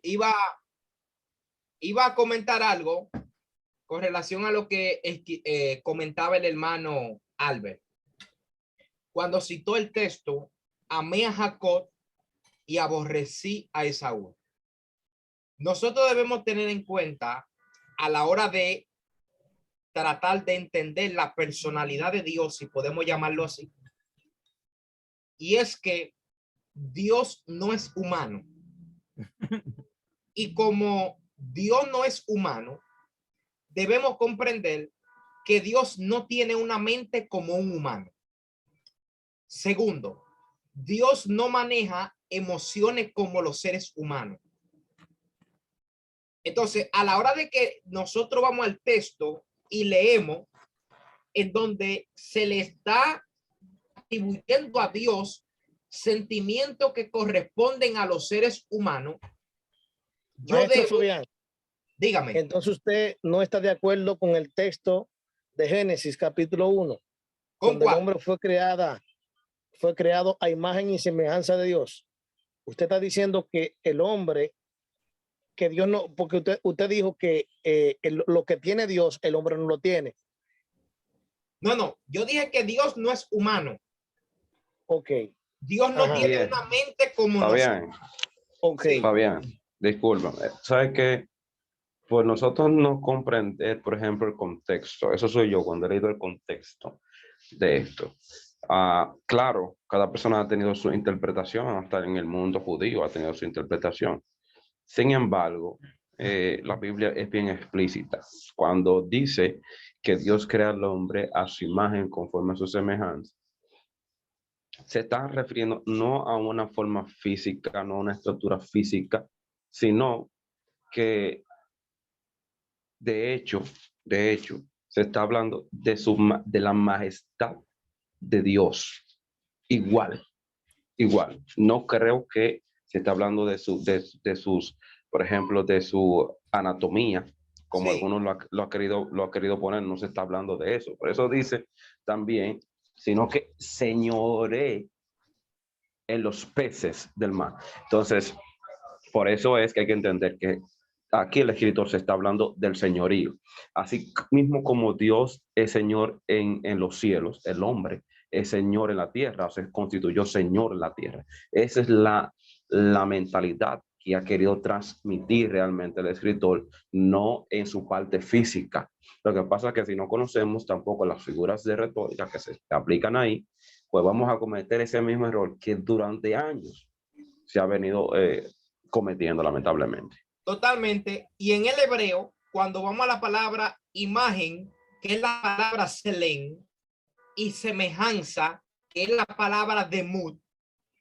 iba a comentar algo con relación a lo que comentaba el hermano Albert. Cuando citó el texto, amé a Jacob y aborrecí a Esaú. Nosotros debemos tener en cuenta a la hora de tratar de entender la personalidad de Dios, si podemos llamarlo así. Y es que Dios no es humano. Y como Dios no es humano, debemos comprender que Dios no tiene una mente como un humano. Segundo, Dios no maneja emociones como los seres humanos. Entonces, a la hora de que nosotros vamos al texto y leemos, en donde se le está atribuyendo a Dios sentimientos que corresponden a los seres humanos, dígame. Entonces usted no está de acuerdo con el texto de Génesis capítulo 1, donde el hombre fue creado a imagen y semejanza de Dios. Usted está diciendo que el hombre, que Dios no, porque usted dijo que lo que tiene Dios, el hombre no lo tiene. No, yo dije que Dios no es humano. Ok. Dios no tiene una mente como Fabián. Ok. Sí. Fabián, discúlpame. ¿Sabes qué? Pues nosotros no comprender, por ejemplo, el contexto. Eso soy yo cuando he leído el contexto de esto. Claro, cada persona ha tenido su interpretación, hasta en el mundo judío ha tenido su interpretación. Sin embargo, la Biblia es bien explícita cuando dice que Dios crea al hombre a su imagen conforme a su semejanza. Se está refiriendo no a una forma física, no a una estructura física, sino que de hecho, se está hablando de la majestad de Dios. Igual. No creo que se está hablando de sus, por ejemplo, de su anatomía, como algunos lo ha querido poner. No se está hablando de eso. Por eso dice también, sino que señoré en los peces del mar. Entonces, por eso es que hay que entender que aquí el escritor se está hablando del señorío. Así mismo como Dios es Señor en los cielos, el hombre es Señor en la tierra, o se constituyó Señor en la tierra. Esa es la mentalidad que ha querido transmitir realmente el escritor, no en su parte física. Lo que pasa es que si no conocemos tampoco las figuras de retórica que se aplican ahí, pues vamos a cometer ese mismo error que durante años se ha venido cometiendo, lamentablemente. Totalmente. Y en el hebreo, cuando vamos a la palabra imagen, que es la palabra selén, y semejanza, que es la palabra demut,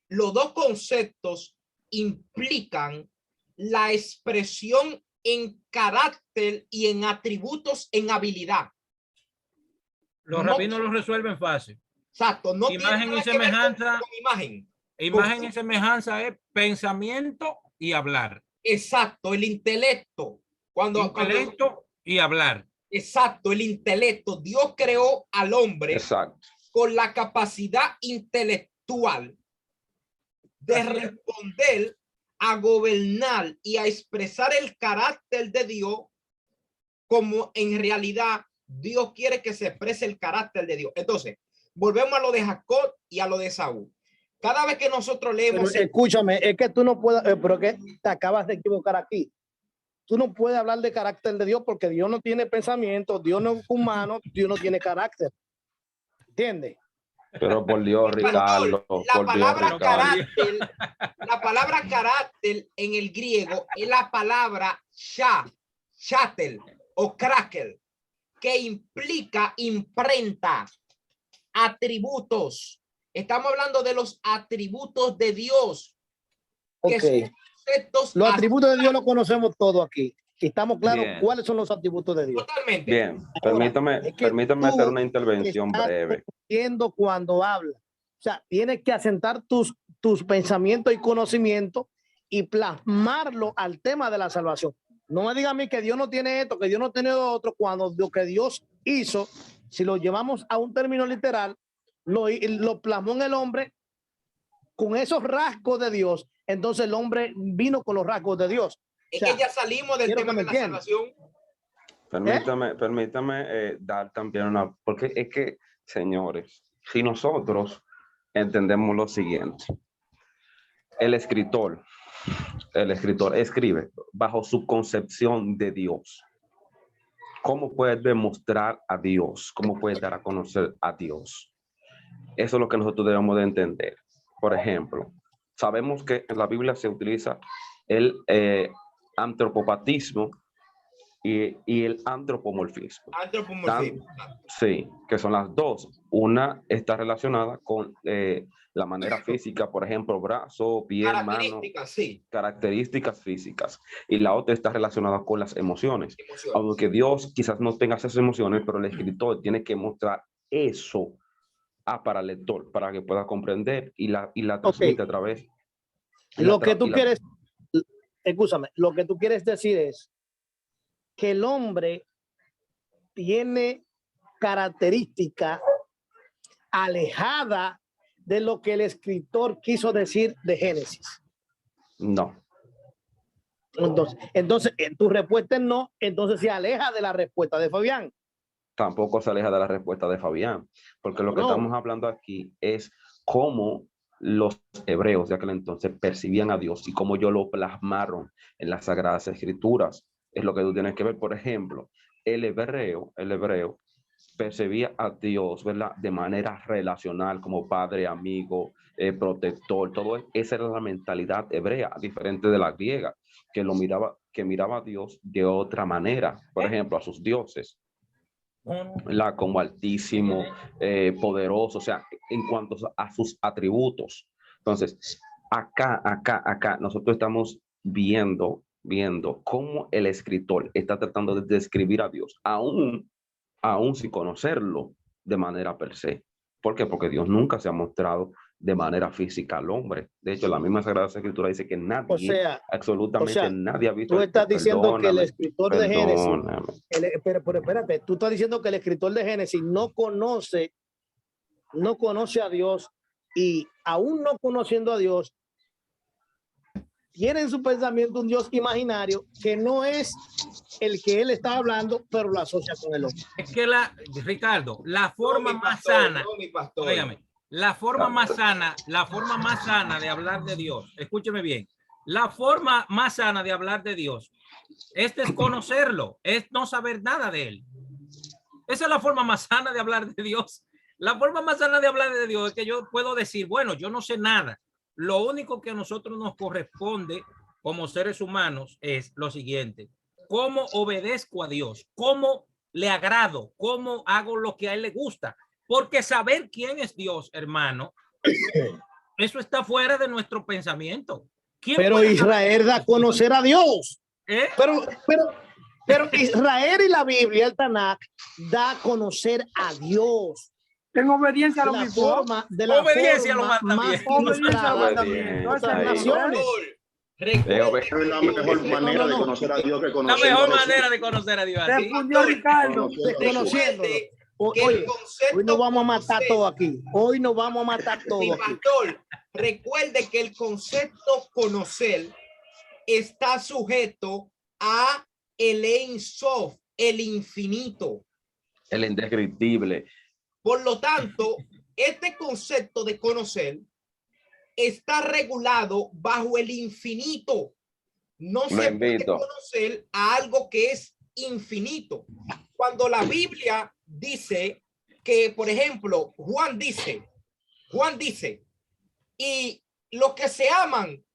los dos conceptos implican la expresión en carácter y en atributos en habilidad. Los rabinos lo resuelven fácil. Exacto. No imagen y semejanza. Imagen y semejanza es pensamiento y hablar. Exacto, el intelecto. Intelecto y hablar. Exacto, el intelecto. Dios creó al hombre con la capacidad intelectual de responder, a gobernar y a expresar el carácter de Dios, como en realidad Dios quiere que se exprese el carácter de Dios. Entonces, volvemos a lo de Jacob y a lo de Saúl. Cada vez que nosotros leemos... Pero escúchame, es que tú no puedes, pero que te acabas de equivocar aquí. Tú no puedes hablar de carácter de Dios porque Dios no tiene pensamiento, Dios no es humano, Dios no tiene carácter. ¿Entiendes? Pero por Dios, Ricardo. La palabra carácter en el griego es la palabra shatel o cracker, que implica imprenta, atributos. Estamos hablando de los atributos de Dios. Okay. Los atributos de Dios los conocemos todos aquí. Estamos claros cuáles son los atributos de Dios. Totalmente. Bien, permítame hacer una intervención breve. Cuando habla, o sea, tienes que asentar tus pensamientos y conocimientos y plasmarlo al tema de la salvación. No me diga a mí que Dios no tiene esto, que Dios no tiene lo otro, cuando lo que Dios hizo, si lo llevamos a un término literal, lo plasmó en el hombre con esos rasgos de Dios, entonces el hombre vino con los rasgos de Dios. Es que ya salimos del tema de la salvación. Permítame dar también una, porque es que, señores, si nosotros entendemos lo siguiente, el escritor escribe bajo su concepción de Dios. ¿Cómo puede demostrar a Dios? ¿Cómo puede dar a conocer a Dios? Eso es lo que nosotros debemos de entender. Por ejemplo, sabemos que en la Biblia se utiliza el antropopatismo y el antropomorfismo. Sí, que son las dos. Una está relacionada con la manera física, por ejemplo, brazo, pie, mano, sí. Características físicas. Y la otra está relacionada con las emociones. Aunque Dios quizás no tenga esas emociones, pero el escritor tiene que mostrar eso para el lector, para que pueda comprender y la transmite a través. Lo que tú quieres, escúchame, lo que tú quieres decir es que el hombre tiene características alejadas de lo que el escritor quiso decir de Génesis. No. Entonces tu respuesta es no, entonces se aleja de la respuesta de Fabián. Tampoco se aleja de la respuesta de Fabián, porque lo que estamos hablando aquí es cómo los hebreos de aquel entonces percibían a Dios y cómo ellos lo plasmaron en las Sagradas Escrituras. Es lo que tú tienes que ver. Por ejemplo, el hebreo percibía a Dios, ¿verdad?, de manera relacional, como padre, amigo, protector. Todo esa era la mentalidad hebrea, diferente de la griega, que miraba a Dios de otra manera. Por ejemplo, a sus dioses, ¿verdad?, como altísimo, poderoso, o sea, en cuanto a sus atributos. Entonces, acá, nosotros estamos viendo cómo el escritor está tratando de describir a Dios, aún sin conocerlo de manera per se. ¿Por qué? Porque Dios nunca se ha mostrado de manera física al hombre. De hecho, la misma Sagrada Escritura dice que nadie, absolutamente nadie ha visto. Tú estás diciendo que el escritor de Génesis, pero espérate, tú estás diciendo que el escritor de Génesis no conoce a Dios, y aún no conociendo a Dios, tiene en su pensamiento un Dios imaginario que no es el que él está hablando, pero lo asocia con el hombre. Es que Ricardo, la forma más sana, óigame, la forma más sana de hablar de Dios, escúcheme bien, la forma más sana de hablar de Dios es desconocerlo, es no saber nada de él. Esa es la forma más sana de hablar de Dios. La forma más sana de hablar de Dios es que yo puedo decir, bueno, yo no sé nada. Lo único que a nosotros nos corresponde como seres humanos es lo siguiente: cómo obedezco a Dios, cómo le agrado, cómo hago lo que a él le gusta. Porque saber quién es Dios, hermano, eso está fuera de nuestro pensamiento. Pero Israel da a conocer a Dios. Pero Israel y la Biblia, el Tanakh, da a conocer a Dios. En obediencia a lo mismo. De la obediencia forma a lo más ilustrada. La mejor manera de conocer a Dios que conocer. La mejor manera de conocer a Dios. Ricardo. Desconociéndolo. Hoy nos vamos a matar todo aquí. Hoy nos vamos a matar todo aquí. Pastor, recuerde que el concepto conocer está sujeto a el Ein Sof, el infinito, el indescriptible. Por lo tanto, este concepto de conocer está regulado bajo el infinito. No se puede conocer a algo que es infinito. Cuando la Biblia dice que, por ejemplo, Juan dice, y los que se aman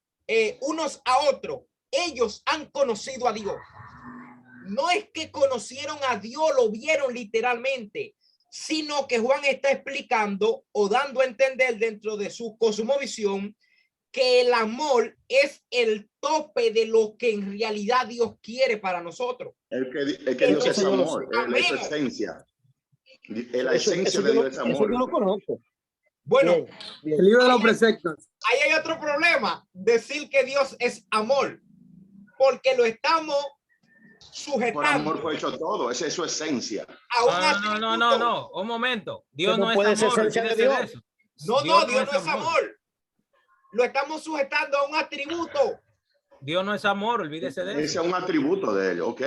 unos a otros, ellos han conocido a Dios. No es que conocieron a Dios, lo vieron literalmente, sino que Juan está explicando o dando a entender dentro de su cosmovisión que el amor es el tope de lo que en realidad Dios quiere para nosotros. El que Dios es amor, es su esencia. La esencia de Dios es amor. Eso yo lo conozco. Bueno, el libro de los preceptos. Ahí hay otro problema, decir que Dios es amor, porque lo estamos sujetando. Por amor fue hecho todo, esa es su esencia. No, un momento. Dios no puede es amor. Ser esencia de Dios. No, Dios no es amor. lo estamos sujetando a un atributo. Dios no es amor, olvídese de eso. Ese es un atributo de él, ok.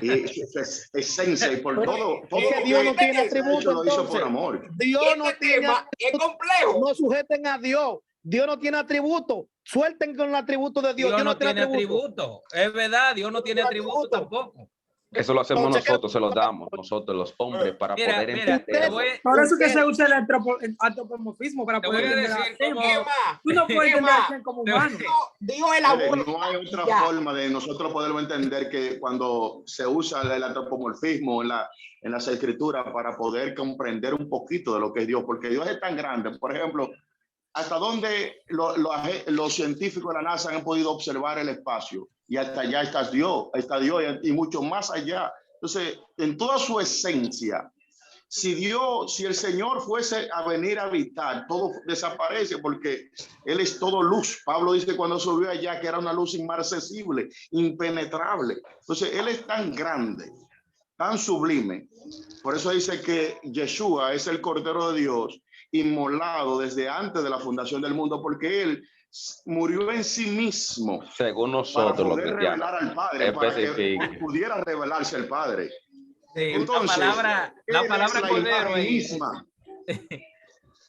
Y su esencia, y por todo Es que Dios no tiene atributo, lo hizo por entonces. amor. Dios no Este tiene tema es complejo. no sujeten a Dios. Dios no tiene atributo. Suelten con el atributo de Dios. Dios no tiene atributo. Es verdad, Dios no tiene atributo tampoco. Eso lo hacemos Entonces, nosotros, se lo damos nosotros los hombres para poder entender. Por eso que se usa el antropomorfismo para Te voy poder a entender decir a Dios. Emma, Tú no puedes Emma, entender a Dios como humano. Dios el abuelo. No hay otra Ya. forma de nosotros poderlo entender que cuando se usa el antropomorfismo en las escrituras para poder comprender un poquito de lo que es Dios, porque Dios es tan grande. Por ejemplo, hasta dónde los científicos de la NASA han podido observar el espacio, y hasta allá está Dios y mucho más allá. Entonces, en toda su esencia, si el Señor fuese a venir a habitar, todo desaparece porque Él es todo luz. Pablo dice cuando subió allá que era una luz inmarcesible, impenetrable. Entonces, Él es tan grande, tan sublime. Por eso dice que Yeshua es el Cordero de Dios, inmolado desde antes de la fundación del mundo, porque Él murió en sí mismo Según para nosotros, los poder cristianos. revelar al Padre, para que Especifique. pudiera revelarse el Padre. Sí, Entonces, la palabra Él es la cordero imagen ahí. misma.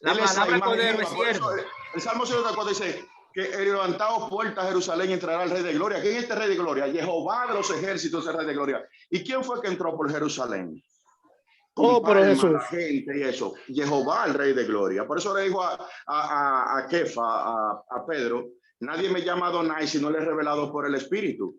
La Él es palabra imagen cordero misma. es Por eso, siervo. el Salmo 104 dice que el levantado puerta a Jerusalén entrará el Rey de Gloria. ¿Quién es este Rey de Gloria? Jehová de los ejércitos es el Rey de Gloria. ¿Y quién fue que entró por Jerusalén? Oh, pero Palma, Jesús. la gente y eso. Jehová, el Rey de Gloria. Por eso le dijo a Kefa, a Pedro, nadie me llama Adonai si no le he revelado por el Espíritu.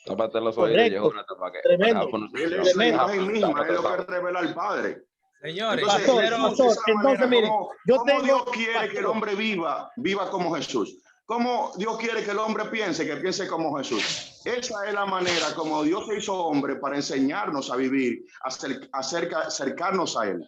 Tápate los oídos, Correcto. Jonathan, para que- Tremendo. para- Él es la Tremendo. imagen misma, Tápate es lo los que oídos. revela al Padre. Señores, Entonces, Pastor, quiero- Jesús, de esa entonces, manera, mire, ¿cómo tengo- Dios quiere que pastor. el hombre viva como Jesús? ¿Cómo Dios quiere que el hombre piense, que piense como Jesús? Esa es la manera como Dios se hizo hombre para enseñarnos a vivir, acercarnos a Él.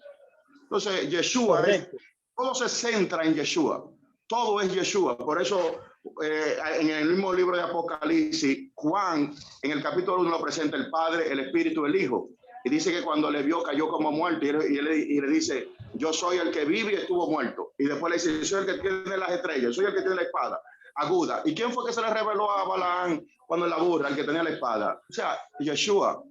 Entonces, Yeshua, Correcto. todo se centra en Yeshua. Todo es Yeshua. Por eso, en el mismo libro de Apocalipsis, Juan, en el capítulo 1, lo presenta el Padre, el Espíritu, el Hijo. Y dice que cuando le vio, cayó como muerto. Y le dice, yo soy el que vive y estuvo muerto. Y después le dice, yo soy el que tiene las estrellas, soy el que tiene la espada aguda. ¿Y quién fue que se le reveló a Balaán cuando la burra, el que tenía la espada? O sea, Yeshua.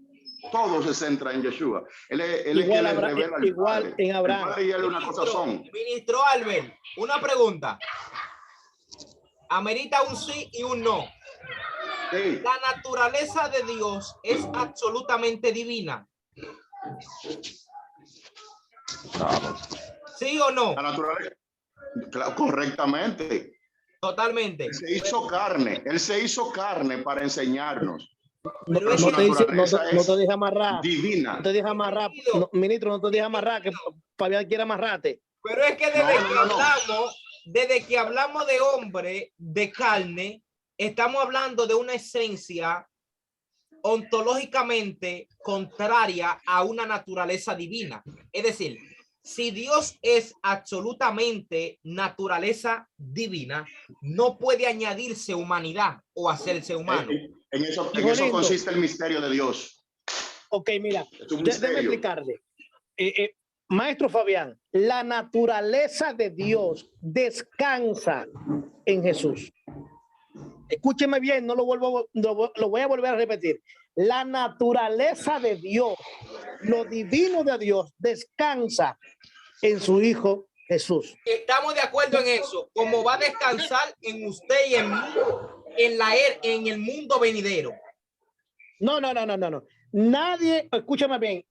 Todo se centra en Yeshua. Él es quien le revela al igual Padre. en Abraham. El Padre y él una cosa son. Ministro Albert, una pregunta. Amerita un sí y un no. Sí. La naturaleza de Dios es absolutamente divina. Claro. ¿Sí o no? La naturaleza. Claro, correctamente. Totalmente. Él se hizo carne. Él se hizo carne para enseñarnos. Pero es No que te dice, naturaleza no es te deja amarrar. divina. No te deja amarrar. No, ministro, no te deja amarrar, que Fabián quiere amarrarte. Pero es que desde No, que no, no. desde que hablamos de hombre, de carne, estamos hablando de una esencia ontológicamente contraria a una naturaleza divina. Es decir, si Dios es absolutamente naturaleza divina, no puede añadirse humanidad o hacerse humano. En eso Hijo lindo. consiste el misterio de Dios. Ok, mira, Es un déjeme misterio. explicarle. Maestro Fabián, la naturaleza de Dios descansa en Jesús. Escúcheme bien, no lo voy a volver a repetir. La naturaleza de Dios, lo divino de Dios, descansa en su Hijo Jesús. Estamos de acuerdo en eso, como va a descansar en usted y en mí en el mundo venidero. No. Nadie, escúchame bien,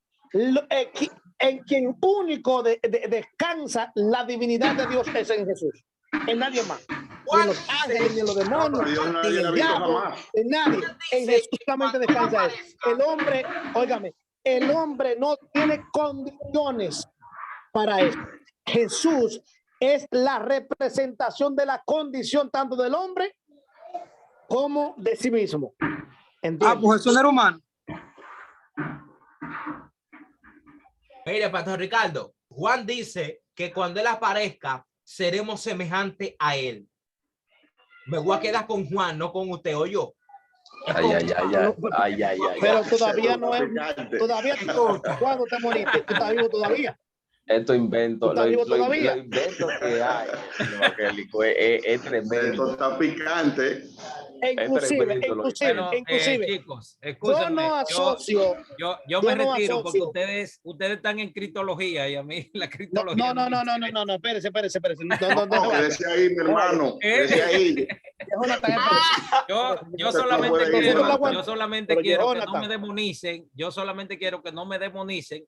en quien único descansa la divinidad de Dios es en Jesús. En nadie más. Ni en los ángeles, ni en los demonios, Pero Dios ni nadie en la ha el visto diablo, jamás. en nadie. En Jesús solamente descansa él. El hombre, óigame, el hombre no tiene condiciones para eso. Jesús es la representación de la condición tanto del hombre como de sí mismo. ¿Entiendes? Pues Jesús no era humano. Mire, Pastor Ricardo, Juan dice que cuando él aparezca, seremos semejantes a él. Me voy a quedar con Juan, no con usted o yo. Pero todavía no es, todavía tú, ¿cuándo te moriste? ¿Tú estás vivo todavía? Estos inventos, ¿Estás vivo todavía? los inventos que hay, evangélico, es tremendo. Esto está picante. Inclusive, Bueno, yo chicos, escúchenme, no asocio. yo me no retiro porque asocio. ustedes están en cristología y a mí la cristología. No, espérese. No, que decía ahí, mi hermano. Que decía ahí. Yo solamente quiero que no me demonicen. Yo solamente quiero que no me demonicen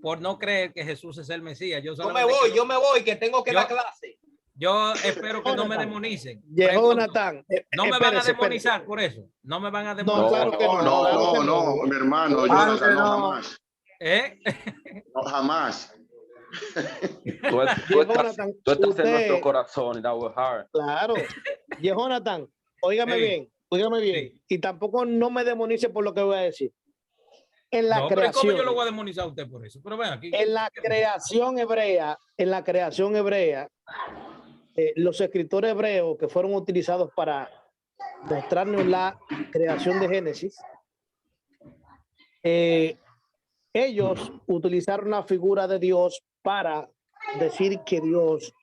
por no creer que Jesús es el Mesías. Yo me voy, que tengo que dar clase. Yo espero que no me demonicen. Jonathan, no me van a demonizar por eso. No me van a demonizar. No, claro que no. No, mi hermano. Claro Jonathan, que no. jamás. No, jamás. Tú estás en nuestro corazón, in our heart. Claro. Jonathan, óigame bien. Sí. Y tampoco no me demonice por lo que voy a decir. En la Pero creación. ¿cómo yo lo voy a demonizar a usted por eso? Pero ven aquí. En la creación hebrea, los escritores hebreos que fueron utilizados para mostrarnos la creación de Génesis, ellos utilizaron la figura de Dios para decir que Dios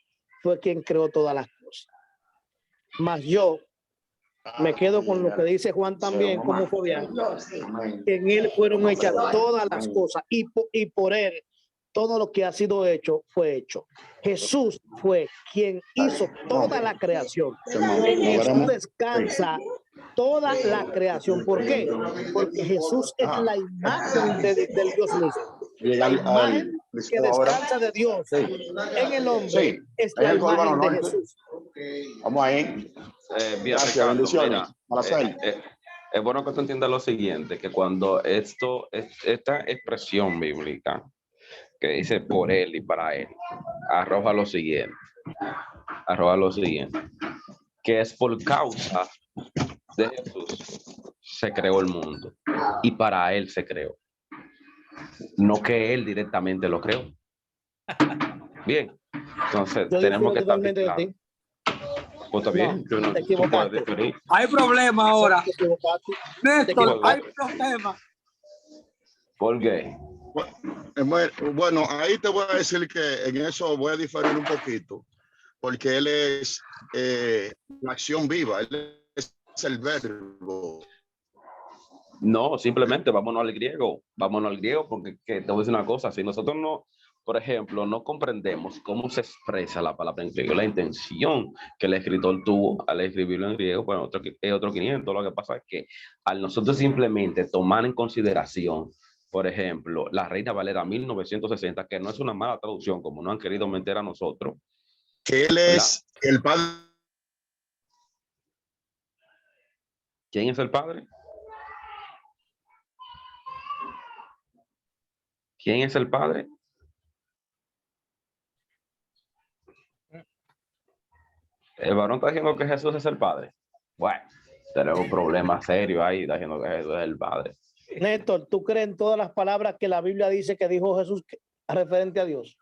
fue quien creó todas las cosas. Mas yo me quedo con lo que dice Juan también, como Fabián, que en él fueron hechas todas las cosas y por él todo lo que ha sido hecho fue hecho. Jesús fue quien hizo toda la creación. En Jesús descansa toda la creación. ¿Por qué? Porque Jesús es la imagen del Dios mismo. La imagen que descansa de Dios en el hombre es la imagen de Jesús. Vamos ahí. Gracias, Ricardo, bendiciones. Es bueno que tú entiendas lo siguiente, que cuando esta expresión bíblica que dice por él y para él, arroja lo siguiente, que es por causa de Jesús se creó el mundo y para él se creó, no que él directamente lo creó. Bien, entonces tenemos que estar claros. Pues está bien, te equivocaste. Hay problema ahora. Néstor, hay problema. ¿Por qué? Bueno, ahí te voy a decir que en eso voy a diferir un poquito, porque él es la acción viva, él es el verbo. No, simplemente vámonos al griego, porque te voy a decir una cosa, si nosotros no, por ejemplo, no comprendemos cómo se expresa la palabra en griego, la intención que el escritor tuvo al escribirlo en griego, bueno, es otro 500, lo que pasa es que al nosotros simplemente tomar en consideración, por ejemplo, la Reina Valera 1960, que no es una mala traducción, como no han querido meter a nosotros. Que él es el padre. ¿Quién es el padre? ¿Quién es el padre? El varón está diciendo que Jesús es el padre. Bueno, tenemos un problema serio ahí, está diciendo que Jesús es el padre. Néstor, ¿tú crees en todas las palabras que la Biblia dice que dijo Jesús referente a Dios?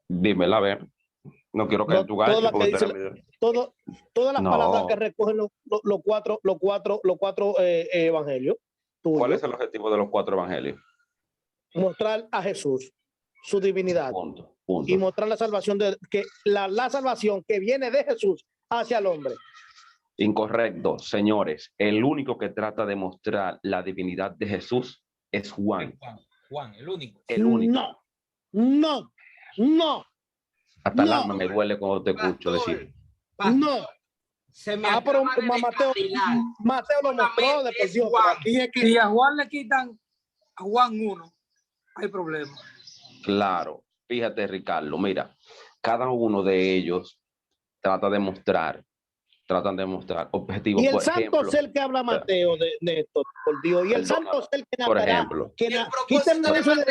Dímela, a ver. No quiero que tú ganes. Todas las palabras que recogen los cuatro evangelios. ¿Cuál es el objetivo de los 4 evangelios? Mostrar a Jesús, su divinidad. Punto. Y mostrar la salvación la salvación que viene de Jesús hacia el hombre. Incorrecto, señores. El único que trata de mostrar la divinidad de Jesús es Juan. Juan, el único. El único. No. Hasta el alma me duele cuando te escucho decir. No. Se me pero Mateo lo mostró de por Dios. Aquí es que si a Juan le quitan a Juan 1, hay problema. Claro. Fíjate, Ricardo, mira, cada uno de ellos tratan de mostrar objetivos. Y el santo ser que habla Mateo de esto, por Dios. Y el santo ser que por ejemplo. quítenme eso de